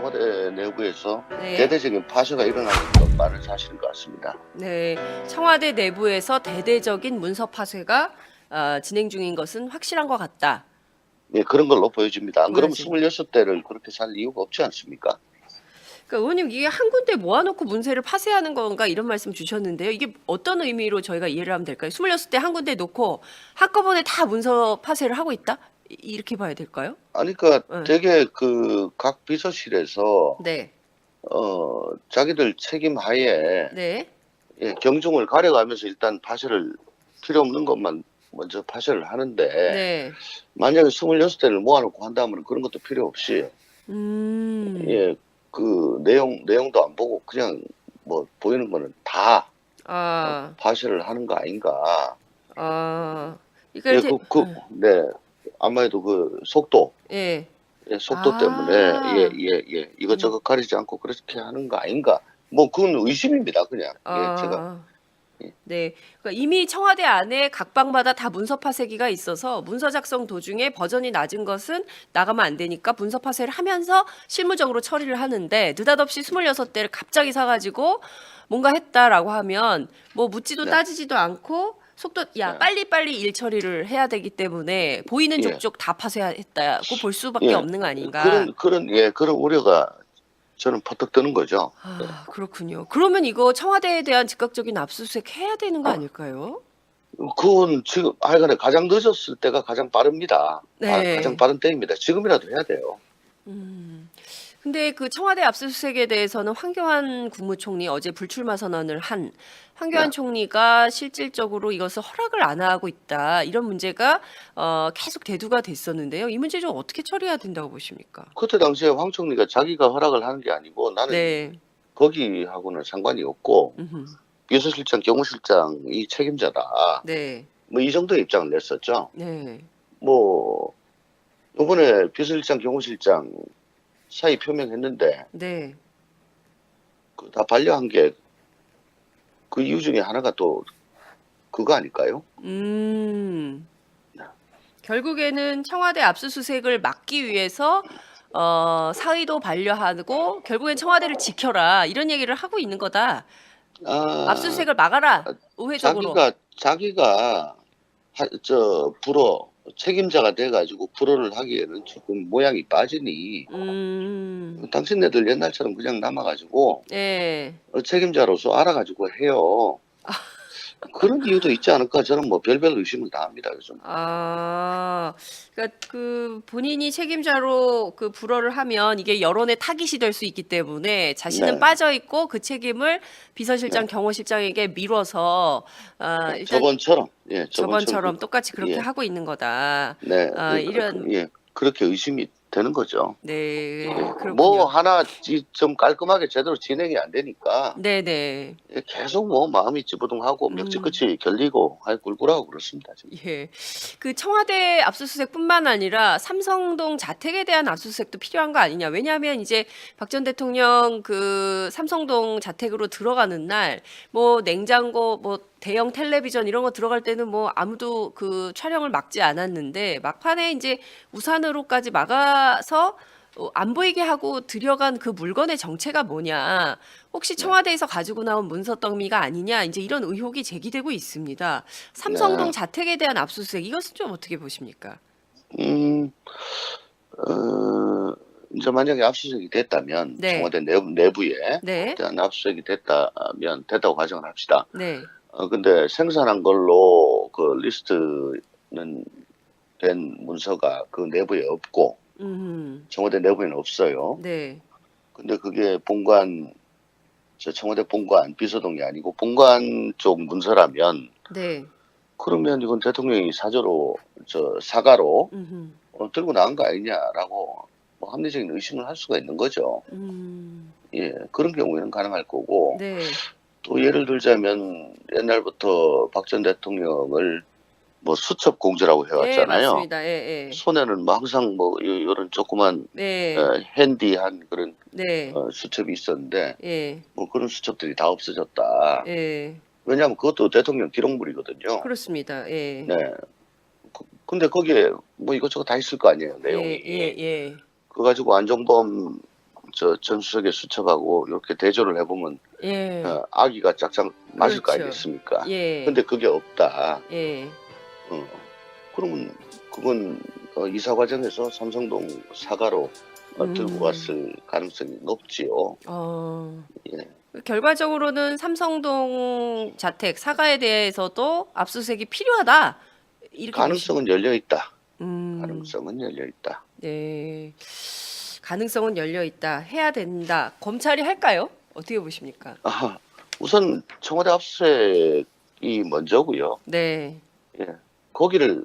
청와대 내부에서 네. 대대적인 파쇄가 일어나는 건 많은 사실인 것 같습니다. 네. 청와대 내부에서 대대적인 문서 파쇄가 진행 중인 것은 확실한 것 같다. 예, 그런 걸로 보여집니다. 안 그러면 보여집니다. 26대를 그렇게 살 이유가 없지 않습니까? 그러니까 의원님 이게 한 군데 모아놓고 문서를 파쇄하는 건가 이런 말씀 주셨는데요. 이게 어떤 의미로 저희가 이해를 하면 될까요? 26대 한 군데 놓고 한꺼번에 다 문서 파쇄를 하고 있다? 이렇게 봐야 될까요? 아니, 그러니까 네. 되게 그 각 비서실에서 네. 자기들 책임 하에 네. 예, 경중을 가려가면서 일단 파쇄를 필요 없는 것만 먼저 파쇄를 하는데 네. 만약에 26대를 모아놓고 한다면 그런 것도 필요 없이 예, 그 내용도 안 보고 그냥 뭐 보이는 거는 다 아, 파쇄를 하는 거 아닌가. 그러니까 예, 이제, 네. 아무래도 그 속도, 예. 예, 속도 때문에, 이것저것 가리지 않고 그렇게 하는 거 아닌가. 뭐, 그건 의심입니다, 그냥. 예, 제가. 네. 그러니까 이미 청와대 안에 각 방마다 다 문서 파쇄기가 있어서 문서 작성 도중에 버전이 낮은 것은 나가면 안 되니까 문서 파쇄를 하면서 실무적으로 처리를 하는데 느닷없이 26대를 갑자기 사가지고 뭔가 했다라고 하면 뭐 묻지도 네. 따지지도 않고 속도 네. 빨리빨리 일 처리를 해야 되기 때문에 보이는 예. 족족 다 파쇄했다고 볼 수밖에 예. 없는 거 아닌가. 그런 우려가 저는 퍼뜩 드는 거죠. 그렇군요. 그러면 이거 청와대에 대한 즉각적인 압수수색 해야 되는 거 아닐까요? 그건 지금, 하여간에 가장 늦었을 때가 가장 빠릅니다. 네. 가장 빠른 때입니다. 지금이라도 해야 돼요. 근데 그 청와대 압수수색에 대해서는 황교안 국무총리 어제 불출마 선언을 한 황교안 네. 총리가 실질적으로 이것을 허락을 안 하고 있다. 이런 문제가 계속 대두가 됐었는데요. 이 문제 좀 어떻게 처리해야 된다고 보십니까? 그때 당시에 황 총리가 자기가 허락을 하는 게 아니고 나는 네. 거기하고는 상관이 없고 음흠. 비서실장, 경호실장이 책임자다. 네. 뭐 이 정도의 입장을 냈었죠. 네. 뭐 이번에 비서실장, 경호실장 사의 표명했는데 네. 그 다 반려한 게 그 이유 중에 하나가 또 그거 아닐까요? 결국에는 청와대 압수수색을 막기 위해서 사의도 반려하고 결국엔 청와대를 지켜라 이런 얘기를 하고 있는 거다. 압수수색을 막아라. 우회적으로. 자기가 불어 책임자가 돼가지고 불어를 하기에는 조금 모양이 빠지니 당신네들 옛날처럼 그냥 남아가지고 네. 책임자로서 알아가지고 해요. 그런 이유도 있지 않을까 저는 뭐 별별 의심을 다 합니다. 요즘. 그러니까 그 본인이 책임자로 그 불어를 하면 이게 여론의 타깃이 될 수 있기 때문에 자신은 네. 빠져 있고 그 책임을 비서실장, 네. 경호실장에게 미뤄서 일단 저번처럼 똑같이 그렇게 예. 하고 있는 거다. 네, 이런 그렇게 의심이 되는 거죠. 네, 그렇군요. 뭐 하나 좀 깔끔하게 제대로 진행이 안 되니까 네네. 계속 뭐 마음이 찌부둥하고 멱지끝이 결리고 꿀꿀하고 그렇습니다. 지금. 예. 그 청와대 압수수색뿐만 아니라 삼성동 자택에 대한 압수수색도 필요한 거 아니냐. 왜냐하면 이제 박 전 대통령 그 삼성동 자택으로 들어가는 날 뭐 냉장고 뭐 대형 텔레비전 이런 거 들어갈 때는 뭐 아무도 그 촬영을 막지 않았는데 막판에 이제 우산으로까지 막아서 안 보이게 하고 들여간 그 물건의 정체가 뭐냐. 혹시 청와대에서 가지고 나온 문서 더미가 아니냐. 이제 이런 의혹이 제기되고 있습니다. 삼성동 네. 자택에 대한 압수수색 이것은 좀 어떻게 보십니까? 이제 만약에 압수수색이 됐다면 네. 청와대 내부에 네. 대한 압수수색이 됐다고 가정을 합시다. 네. 근데 생산한 걸로 그 리스트는 된 문서가 그 내부에 없고 청와대 내부에는 없어요. 네. 근데 그게 청와대 본관 비서동이 아니고 본관 쪽 문서라면 네. 그러면 이건 대통령이 사가로 음흠. 들고 나간 거 아니냐라고 뭐 합리적인 의심을 할 수가 있는 거죠. 예, 그런 경우에는 가능할 거고 네. 또 예를 들자면 옛날부터 박 전 대통령을 뭐 수첩 공주라고 예, 해왔잖아요. 맞습니다. 예, 예. 손에는 뭐 항상 뭐 이런 조그만 네. 핸디한 그런 네. 수첩이 있었는데 예. 뭐 그런 수첩들이 다 없어졌다. 예. 왜냐하면 그것도 대통령 기록물이거든요. 그렇습니다. 예. 네. 근데 거기에 뭐 이것저것 다 있을 거 아니에요, 내용이. 예. 그거 가지고 안종범 저 전수석에 수첩하고 이렇게 대조를 해보면 예. 아기가 짝짝 맞을 거 그렇죠. 아니겠습니까? 예. 근데 그게 없다. 예. 그러면 그건 이사 과정에서 삼성동 사과로 들고 갔을 가능성이 높지요. 예. 결과적으로는 삼성동 자택 사과에 대해서도 압수수색이 필요하다. 이렇게 가능성은 열려 있다. 음. 가능성은 열려 있다. 네. 가능성은 열려 있다. 해야 된다. 검찰이 할까요? 어떻게 보십니까? 우선 청와대 압수수색이 먼저고요. 네. 예. 거기를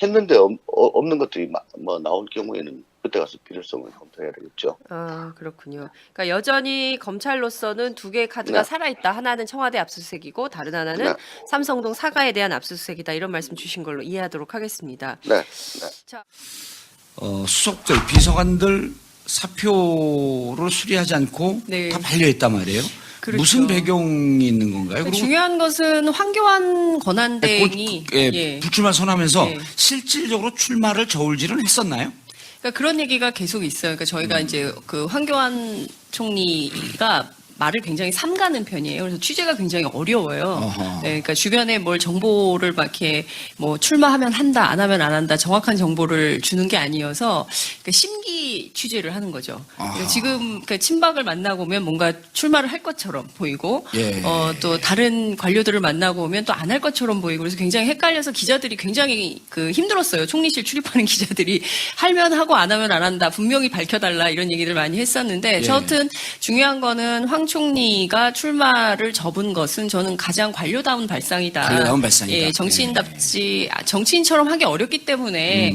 했는데 없는 것들이 뭐 나올 경우에는 그때 가서 필요성을 검토해야 되겠죠. 그렇군요. 그러니까 여전히 검찰로서는 두 개의 카드가 네. 살아있다. 하나는 청와대 압수수색이고 다른 하나는 네. 삼성동 사과에 대한 압수수색이다. 이런 말씀 주신 걸로 이해하도록 하겠습니다. 네. 자, 수석들, 비서관들 사표를 수리하지 않고 네. 다 반려했단 말이에요. 그렇죠. 무슨 배경이 있는 건가요? 그러니까 중요한 것은 황교안 권한대행이 불출마 선언하면서 예. 실질적으로 출마를 저울질은 했었나요? 그러니까 그런 얘기가 계속 있어요. 그러니까 저희가 이제 그 황교안 총리가 말을 굉장히 삼가는 편이에요. 그래서 취재가 굉장히 어려워요. 네, 그러니까 주변에 뭘 정보를 막 이렇게 뭐 출마하면 한다, 안 하면 안 한다, 정확한 정보를 주는 게 아니어서 그러니까 심기 취재를 하는 거죠. 그러니까 지금 그러니까 친박을 만나고 오면 뭔가 출마를 할 것처럼 보이고, 예. 또 다른 관료들을 만나고 오면 또 안 할 것처럼 보이고, 그래서 굉장히 헷갈려서 기자들이 굉장히 그 힘들었어요. 총리실 출입하는 기자들이 하면 하고 안 하면 안 한다, 분명히 밝혀달라 이런 얘기를 많이 했었는데, 예. 저하여튼 중요한 거는 황 총리가 출마를 접은 것은 저는 가장 관료다운 발상이다. 관료다운 발상이다. 예, 정치인처럼 하기 어렵기 때문에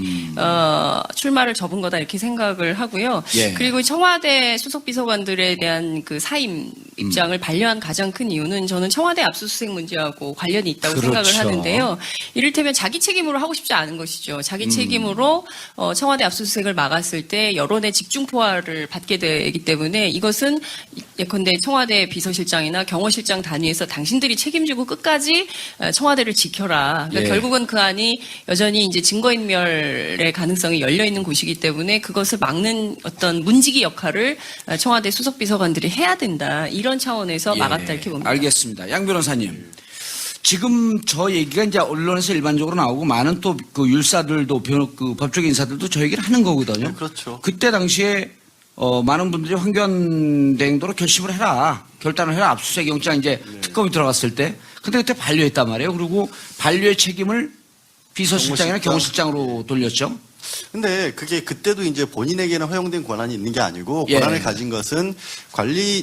출마를 접은 거다 이렇게 생각을 하고요. 예. 그리고 청와대 수석 비서관들에 대한 그 사임 입장을 반려한 가장 큰 이유는 저는 청와대 압수수색 문제하고 관련이 있다고 그렇죠. 생각을 하는데요. 이를테면 자기 책임으로 하고 싶지 않은 것이죠. 자기 책임으로 청와대 압수수색을 막았을 때 여론의 집중포화를 받게 되기 때문에 이것은 예컨대 청와대 비서실장이나 경호실장 단위에서 당신들이 책임지고 끝까지 청와대를 지켜라. 그러니까 예. 결국은 그 안이 여전히 이제 증거인멸의 가능성이 열려 있는 곳이기 때문에 그것을 막는 어떤 문지기 역할을 청와대 수석 비서관들이 해야 된다. 이런 차원에서 막았다 이렇게 봅니다. 알겠습니다. 양 변호사님. 지금 저 얘기가 이제 언론에서 일반적으로 나오고 많은 또 그 율사들도 그 법조계 인사들도 저 얘기를 하는 거거든요. 네, 그렇죠. 그때 당시에 많은 분들이 황교안 대행도로 결심을 해라. 결단을 해라. 압수수색 영장 이제 특검이 들어갔을 때. 근데 그때 반려했단 말이에요. 그리고 반려의 책임을 비서실장이나 경호실장으로 돌렸죠. 근데 그게 그때도 이제 본인에게는 허용된 권한이 있는 게 아니고 예. 권한을 가진 것은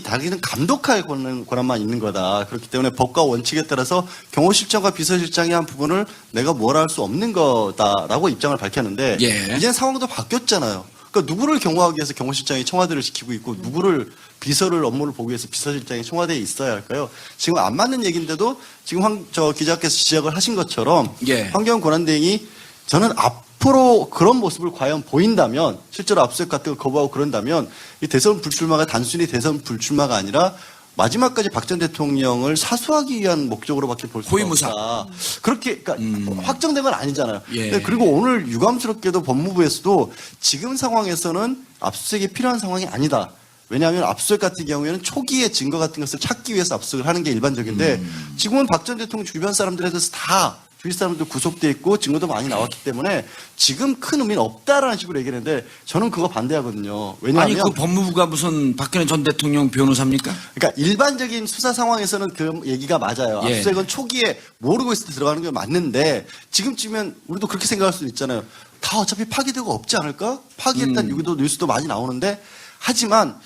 자기는 감독할 권한만 있는 거다. 그렇기 때문에 법과 원칙에 따라서 경호실장과 비서실장이 한 부분을 내가 뭘 할 수 없는 거다라고 입장을 밝혔는데 예. 이제 상황도 바뀌었잖아요. 그러니까 누구를 경호하기 위해서 경호실장이 청와대를 지키고 있고 누구를 비서를 업무를 보기 위해서 비서실장이 청와대에 있어야 할까요? 지금 안 맞는 얘기인데도 지금 저 기자께서 지적을 하신 것처럼 예. 황교안 권한대행이 저는 앞으로 그런 모습을 과연 보인다면 실제로 압수수색 같은 거 거부하고 그런다면 이 대선 불출마가 단순히 대선 불출마가 아니라 마지막까지 박 전 대통령을 사수하기 위한 목적으로밖에 볼 수가 호위무사. 없다. 그렇게 그러니까 확정된 건 아니잖아요. 예. 네, 그리고 오늘 유감스럽게도 법무부에서도 지금 상황에서는 압수수색이 필요한 상황이 아니다. 왜냐하면 압수수색 같은 경우에는 초기에 증거 같은 것을 찾기 위해서 압수수색을 하는 게 일반적인데 지금은 박 전 대통령 주변 사람들에 대해서 다 주위 사람들 구속돼 있고 증거도 많이 나왔기 때문에 지금 큰 의미는 없다라는 식으로 얘기했는데 저는 그거 반대하거든요. 왜냐하면 아니 그 법무부가 무슨 박근혜 전 대통령 변호사입니까? 그러니까 일반적인 수사 상황에서는 그 얘기가 맞아요. 예. 압수수색은 초기에 모르고 있을 때 들어가는 게 맞는데 지금쯤이면 우리도 그렇게 생각할 수도 있잖아요. 다 어차피 파기되고 없지 않을까? 파기했다는 얘기도 뉴스도 많이 나오는데 하지만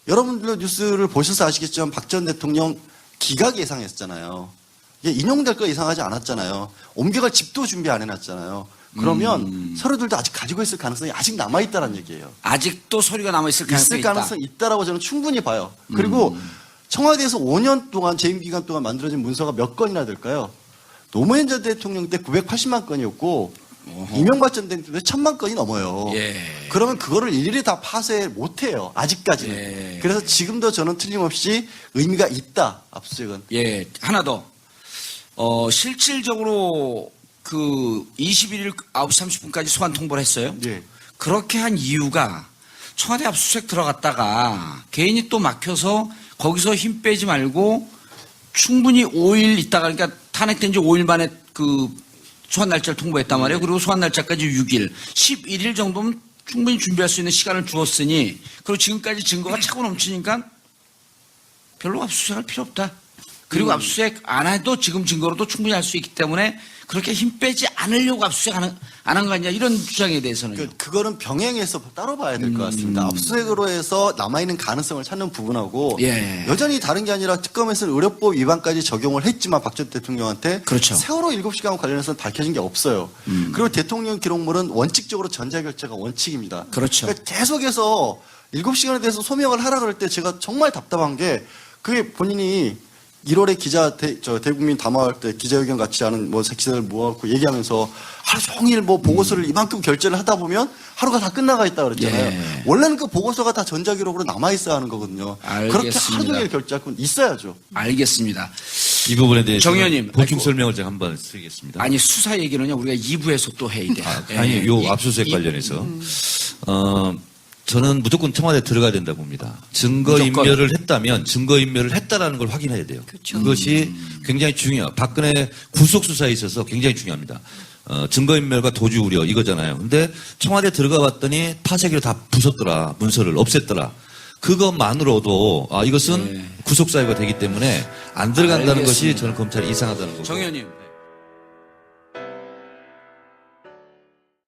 여러분들도 뉴스를 보셔서 아시겠지만 박 전 대통령 기각 예상했잖아요. 이게 인용될 거 예상하지 않았잖아요. 옮겨갈 집도 준비 안 해놨잖아요. 그러면 서로들도 아직 가지고 있을 가능성이 아직 남아있다는 얘기예요. 아직도 소리가 남아있을 가능성이 있을 가능성이 있다라고 저는 충분히 봐요. 그리고 청와대에서 5년 동안 재임 기간 동안 만들어진 문서가 몇 건이나 될까요? 노무현 전 대통령 때 980만 건이었고 이명박 전 대통령 때 1000만 건이 넘어요. 예. 그러면 그거를 일일이 다 파쇄 못해요. 아직까지는. 예. 그래서 지금도 저는 틀림없이 의미가 있다. 압수수색은. 예, 하나 더. 실질적으로 그 21일 9시 30분까지 소환 통보를 했어요. 예. 그렇게 한 이유가 청와대 압수수색 들어갔다가 개인이 또 막혀서 거기서 힘 빼지 말고 충분히 5일 있다가 그러니까 탄핵된 지 5일 만에 그 소환 날짜를 통보했단 말이에요. 그리고 소환 날짜까지 6일, 11일 정도면 충분히 준비할 수 있는 시간을 주었으니 그리고 지금까지 증거가 차고 넘치니까 별로 압수수색할 필요 없다. 그리고 압수수색 안 해도 지금 증거로도 충분히 할 수 있기 때문에 그렇게 힘 빼지 않으려고 압수수색 안 한 거 아니냐 이런 주장에 대해서는 그거는 병행해서 따로 봐야 될 것 같습니다. 압수수색으로 해서 남아있는 가능성을 찾는 부분하고 예. 여전히 다른 게 아니라 특검에서는 의료법 위반까지 적용을 했지만 박 전 대통령한테 그렇죠. 세월호 7시간 관련해서는 밝혀진 게 없어요. 그리고 대통령 기록물은 원칙적으로 전자결제가 원칙입니다. 그렇죠. 그러니까 계속해서 7시간에 대해서 소명을 하라 그럴 때 제가 정말 답답한 게 그게 본인이 1월에 대국민 담화할 때 기자회견 같이 하는 뭐 기자들 모아놓고 얘기하면서 하루 종일 뭐 보고서를 이만큼 결제를 하다 보면 하루가 다 끝나가 있다 그랬잖아요. 예. 원래는 그 보고서가 다 전자기록으로 남아있어야 하는 거거든요. 그렇게 알겠습니다. 하루 종일 결제할 건 있어야죠. 알겠습니다. 이 부분에 대해서 정 의원님, 보충 설명을 제가 한번 드리겠습니다. 아니 수사 얘기는요 우리가 2부에서 또 해야 돼. 아니, 요 압수수색 관련해서 저는 무조건 청와대 들어가야 된다 봅니다. 증거인멸을 했다면 증거인멸을 했다라는 걸 확인해야 돼요. 그것이 굉장히 중요해요. 박근혜 구속수사에 있어서 굉장히 중요합니다. 증거인멸과 도주 우려 이거잖아요. 근데 청와대 들어가 봤더니 파쇄기로 다 부쉈더라. 문서를 없앴더라. 그것만으로도 이것은 구속사유가 되기 때문에 안 들어간다는 알겠습니다. 것이 저는 검찰이 이상하다는 거고. 정 의원님.